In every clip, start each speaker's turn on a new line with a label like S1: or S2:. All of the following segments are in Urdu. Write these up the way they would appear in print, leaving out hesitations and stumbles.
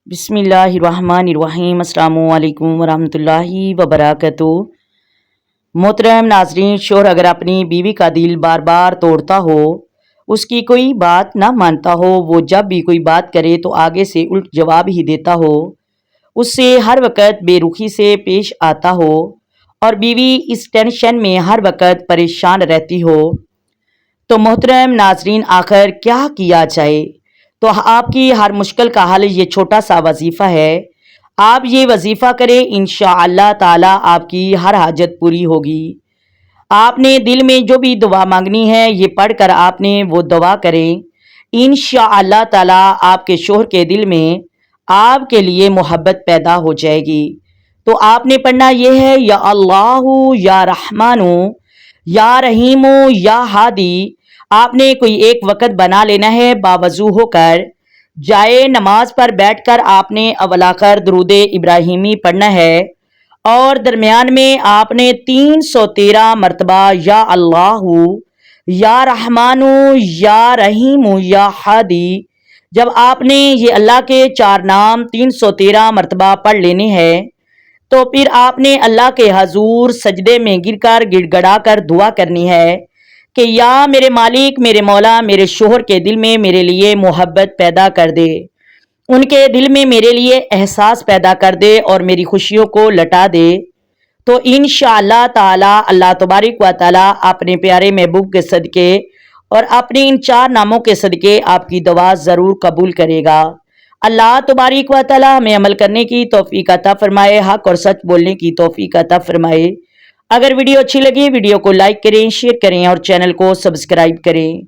S1: بسم اللہ الرحمن الرحیم۔ السلام علیکم ورحمۃ اللہ وبرکاتہ۔ محترم ناظرین، شوہر اگر اپنی بیوی کا دل بار بار توڑتا ہو، اس کی کوئی بات نہ مانتا ہو، وہ جب بھی کوئی بات کرے تو آگے سے الٹ جواب ہی دیتا ہو، اس سے ہر وقت بے رخی سے پیش آتا ہو اور بیوی اس ٹینشن میں ہر وقت پریشان رہتی ہو، تو محترم ناظرین آخر کیا کیا جائے؟ تو آپ کی ہر مشکل کا حل یہ چھوٹا سا وظیفہ ہے۔ آپ یہ وظیفہ کریں، انشاءاللہ تعالی آپ کی ہر حاجت پوری ہوگی۔ آپ نے دل میں جو بھی دعا مانگنی ہے، یہ پڑھ کر آپ نے وہ دعا کریں، انشاءاللہ تعالی آپ کے شوہر کے دل میں آپ کے لیے محبت پیدا ہو جائے گی۔ تو آپ نے پڑھنا یہ ہے، یا اللہ یا رحمان یا رحیم یا ہادی۔ آپ نے کوئی ایک وقت بنا لینا ہے، باوضو ہو کر جائے نماز پر بیٹھ کر آپ نے اول آخر درود ابراہیمی پڑھنا ہے، اور درمیان میں آپ نے 313 مرتبہ یا اللہ یا رحمان یا رحیم یا ہادی۔ جب آپ نے یہ اللہ کے 4 نام 313 مرتبہ پڑھ لینے ہیں، تو پھر آپ نے اللہ کے حضور سجدے میں گر کر گڑ گڑا کر دعا کرنی ہے کہ یا میرے مالک، میرے مولا، میرے شوہر کے دل میں میرے لیے محبت پیدا کر دے، ان کے دل میں میرے لیے احساس پیدا کر دے اور میری خوشیوں کو لٹا دے۔ تو انشاءاللہ تعالی اللہ تبارک و تعالی اپنے پیارے محبوب کے صدقے اور اپنے ان 4 ناموں کے صدقے آپ کی دعا ضرور قبول کرے گا۔ اللہ تبارک و تعالی ہمیں عمل کرنے کی توفیق عطا فرمائے، حق اور سچ بولنے کی توفیق عطا فرمائے۔ اگر ویڈیو اچھی لگی، ویڈیو کو لائک کریں، شیئر کریں اور چینل کو سبسکرائب کریں۔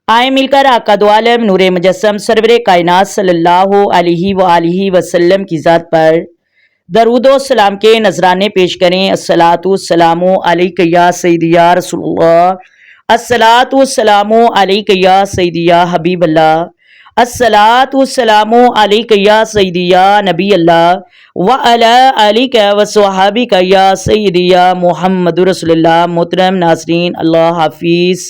S1: آئیں مل کر آقا دو عالم نور مجسم سرور کائنات صلی اللہ علیہ وآلہ وسلم کی ذات پر درود و سلام کے نذرانے پیش کریں۔ الصلاۃ والسلام علیک یا سیدی یا رسول اللہ، الصلاۃ والسلام علیک یا سیدی یا حبیب اللہ، الصلاۃ والسلام علیک یا سیدی یا نبی اللہ، وعلی آلک وصحابک یا سیدی یا محمد رسول اللہ۔ محترم ناظرین، اللہ حافظ۔